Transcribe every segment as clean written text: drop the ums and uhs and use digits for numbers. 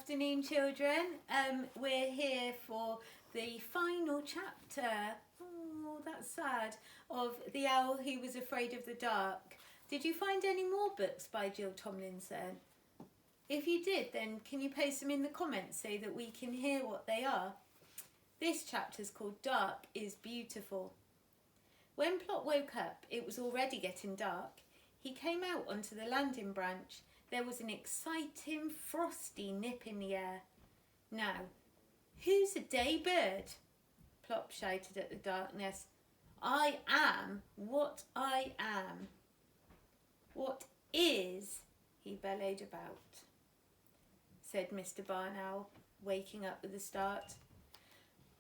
afternoon, children. We're here for the final chapter. Oh, that's sad. Of The Owl Who Was Afraid of the Dark. Did you find any more books by Jill Tomlinson? If you did, then can you post them in the comments so that we can hear what they are? This chapter's called Dark is Beautiful. When Plop woke up, it was already getting dark. He came out onto the landing branch. There was an exciting, frosty nip in the air. Now, who's a day bird? Plop shouted at the darkness. I am what I am. What is, he bellowed about, said Mr. Barn Owl, waking up with a start.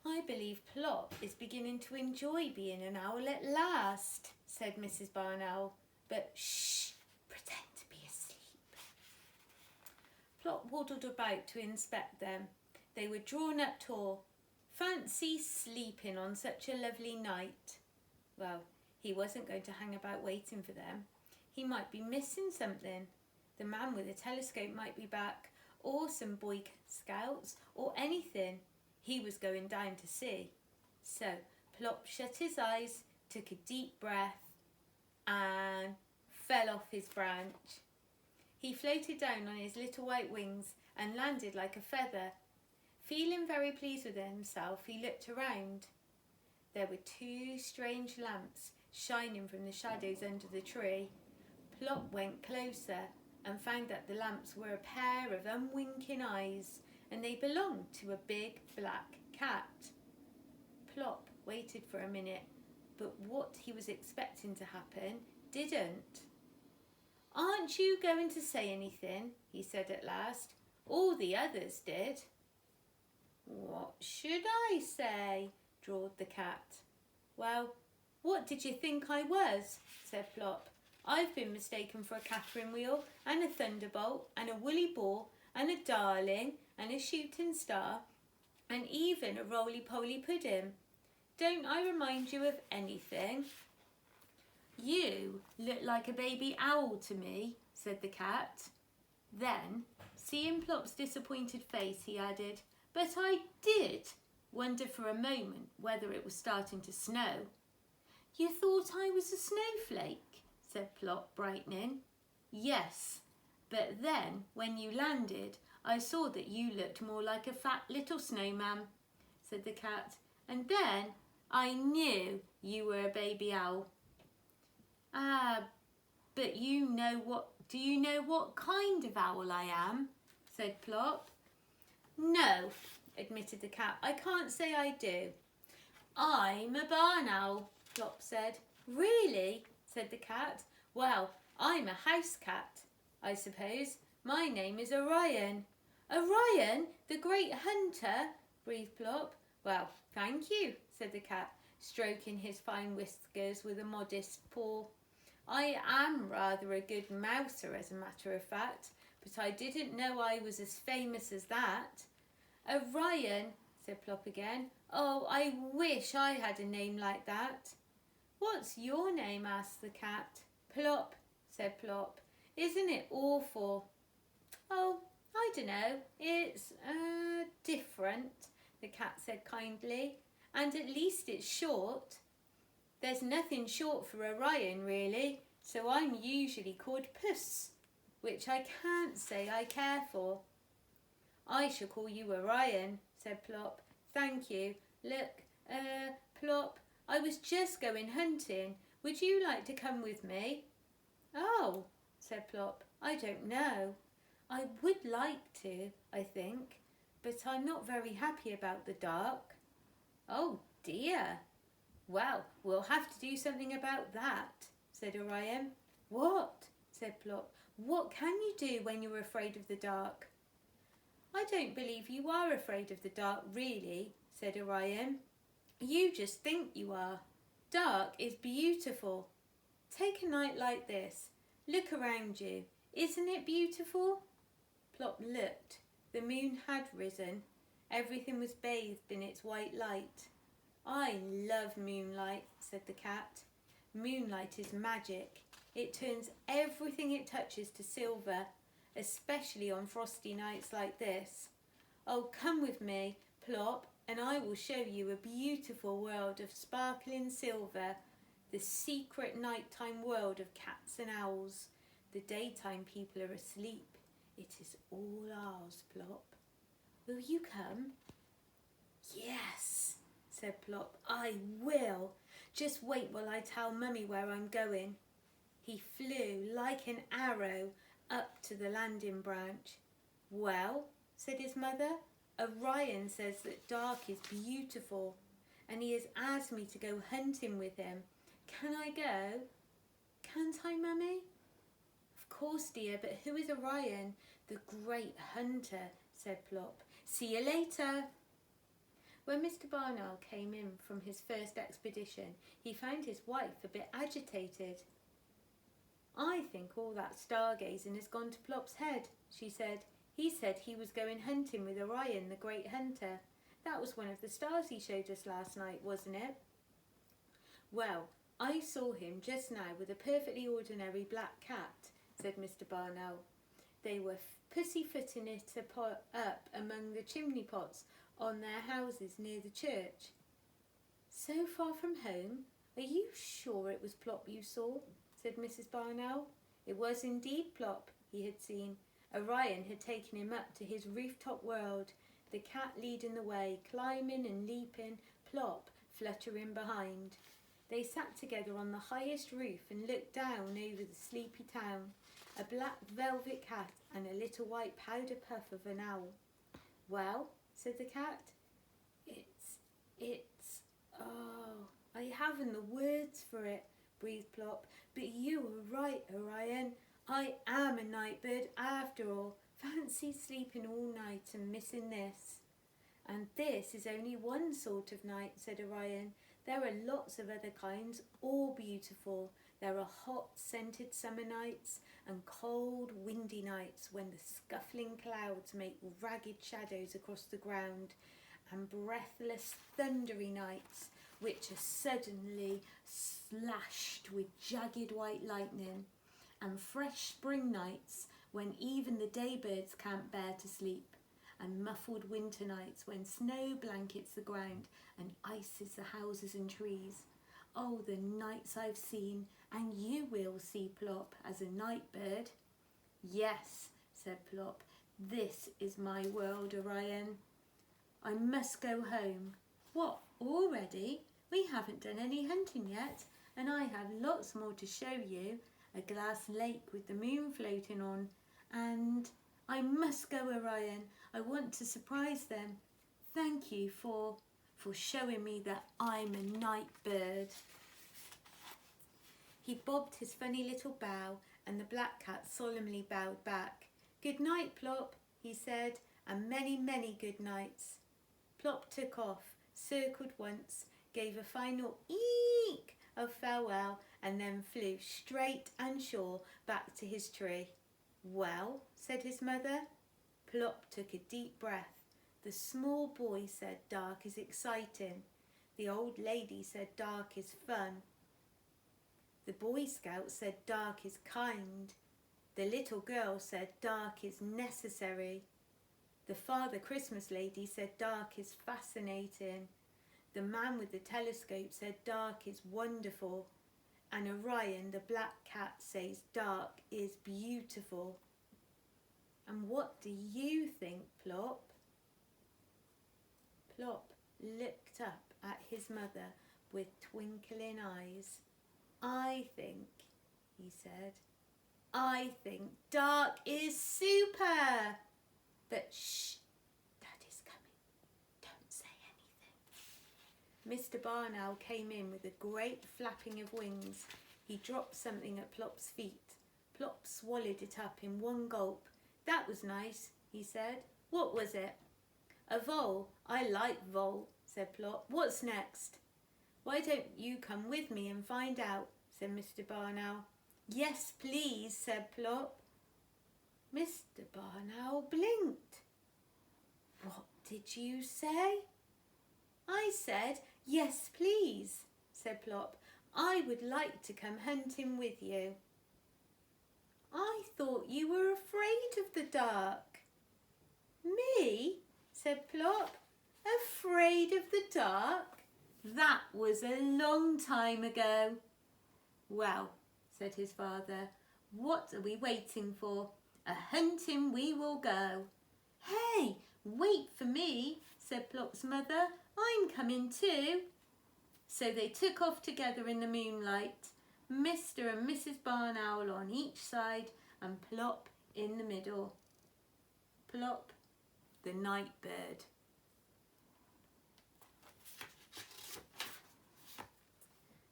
I believe Plop is beginning to enjoy being an owl at last, said Mrs. Barn Owl. But shh, pretend to be asleep. Plop waddled about to inspect them. They were drawn up tall. Fancy sleeping on such a lovely night. Well, he wasn't going to hang about waiting for them. He might be missing something. The man with the telescope might be back, or some Boy Scouts, or anything. He was going down to see. So Plop shut his eyes, took a deep breath, and fell off his branch. He floated down on his little white wings and landed like a feather. Feeling very pleased with himself, he looked around. There were two strange lamps shining from the shadows under the tree. Plop went closer and found that the lamps were a pair of unwinking eyes, and they belonged to a big black cat. Plop waited for a minute, but what he was expecting to happen didn't. Aren't you going to say anything? He said at last. All the others did. What should I say? Drawled the cat. Well, what did you think I was? Said Plop. I've been mistaken for a Catherine wheel and a thunderbolt and a woolly ball and a darling and a shooting star and even a roly-poly pudding. Don't I remind you of anything? You look like a baby owl to me, said the cat. Then, seeing Plop's disappointed face, he added, but I did wonder for a moment whether it was starting to snow. You thought I was a snowflake? Said Plop, brightening. Yes, but then when you landed, I saw that you looked more like a fat little snowman, said the cat, and then I knew you were a baby owl. Ah, but do you know what kind of owl I am? Said Plop. No, admitted the cat, I can't say I do. I'm a barn owl, Plop said. Really? Said the cat. Well, I'm a house cat, I suppose. My name is Orion. Orion, the great hunter, breathed Plop. Well, thank you, said the cat, stroking his fine whiskers with a modest paw. I am rather a good mouser, as a matter of fact, but I didn't know I was as famous as that. Orion, said Plop again. Oh, I wish I had a name like that. What's your name? Asked the cat. Plop, said Plop. Isn't it awful? Oh, I dunno. It's, different, the cat said kindly. And at least it's short. There's nothing short for Orion, really, so I'm usually called Puss, which I can't say I care for. I shall call you Orion, said Plop. Thank you. Look, Plop, I was just going hunting. Would you like to come with me? Oh, said Plop, I don't know. I would like to, I think, but I'm not very happy about the dark. Oh dear. Well, we'll have to do something about that, said Orion. What? Said Plop. What can you do when you're afraid of the dark? I don't believe you are afraid of the dark, really, said Orion. You just think you are. Dark is beautiful. Take a night like this. Look around you. Isn't it beautiful? Plop looked. The moon had risen. Everything was bathed in its white light. I love moonlight, said the cat. Moonlight is magic. It turns everything it touches to silver, especially on frosty nights like this. Oh, come with me, Plop, and I will show you a beautiful world of sparkling silver, the secret nighttime world of cats and owls. The daytime people are asleep. It is all ours, Plop. Will you come? Yes, said Plop, I will. Just wait while I tell Mummy where I'm going. He flew like an arrow up to the landing branch. Well, said his mother, Orion says that Dark is beautiful, and he has asked me to go hunting with him. Can I go? Can't I, Mummy? Of course, dear, but who is Orion? The great hunter, said Plop. See you later. When Mr. Barn Owl came in from his first expedition, he found his wife a bit agitated. I think all that stargazing has gone to Plop's head, she said. He said he was going hunting with Orion, the great hunter. That was one of the stars he showed us last night, wasn't it? Well, I saw him just now with a perfectly ordinary black cat, said Mr. Barn Owl. They were pussyfooting it up among the chimney pots on their houses near the church. So far from home? Are you sure it was Plop you saw? Said Mrs. Barn Owl. It was indeed Plop he had seen. Orion had taken him up to his rooftop world, the cat leading the way, climbing and leaping, Plop fluttering behind. They sat together on the highest roof and looked down over the sleepy town, a black velvet cat and a little white powder puff of an owl. Well, said the cat, oh, I haven't the words for it, breathed Plop, but you were right, Orion. I am a night bird after all. Fancy sleeping all night and missing this. And this is only one sort of night, said Orion. There are lots of other kinds, all beautiful. There are hot, scented summer nights and cold, windy nights when the scuffling clouds make ragged shadows across the ground, and breathless, thundery nights which are suddenly slashed with jagged white lightning, and fresh spring nights when even the daybirds can't bear to sleep, and muffled winter nights when snow blankets the ground and ices the houses and trees. Oh, the nights I've seen, and you will see, Plop, as a night bird. Yes, said Plop, this is my world, Orion. I must go home. What, already? We haven't done any hunting yet, and I have lots more to show you. A glass lake with the moon floating on, and I must go, Orion. I want to surprise them. Thank you for showing me that I'm a night bird. He bobbed his funny little bow, and the black cat solemnly bowed back. Good night, Plop, he said, and many, many good nights. Plop took off, circled once, gave a final eek of farewell, and then flew straight and sure back to his tree. Well, said his mother. Plop took a deep breath. The small boy said dark is exciting. The old lady said dark is fun. The Boy Scout said dark is kind. The little girl said dark is necessary. The Father Christmas lady said dark is fascinating. The man with the telescope said dark is wonderful. And Orion, the black cat, says dark is beautiful. And what do you think, Plop? Plop looked up at his mother with twinkling eyes. I think, he said, I think dark is super. But shh, Dad is coming. Don't say anything. Mr. Barn Owl came in with a great flapping of wings. He dropped something at Plop's feet. Plop swallowed it up in one gulp. That was nice, he said. What was it? A vole. I like vole, said Plop. What's next? Why don't you come with me and find out, said Mr. Barn Owl. Yes, please, said Plop. Mr. Barn Owl blinked. What did you say? I said, yes, please, said Plop. I would like to come hunting with you. I thought you were afraid of the dark. Me? Said Plop. Afraid of the dark? That was a long time ago. Well, said his father, what are we waiting for? A-hunting we will go. Hey, wait for me, said Plop's mother. I'm coming too. So they took off together in the moonlight, Mr. and Mrs. Barn Owl on each side and Plop in the middle. Plop, the night bird.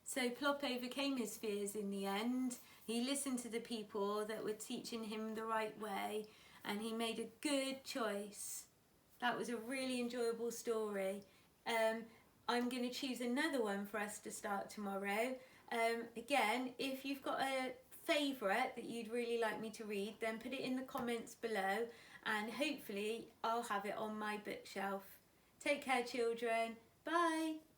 So Plop overcame his fears in the end. He listened to the people that were teaching him the right way and he made a good choice. That was a really enjoyable story. I'm going to choose another one for us to start tomorrow. Again, if you've got a favourite that you'd really like me to read, then put it in the comments below and hopefully I'll have it on my bookshelf. Take care, children. Bye.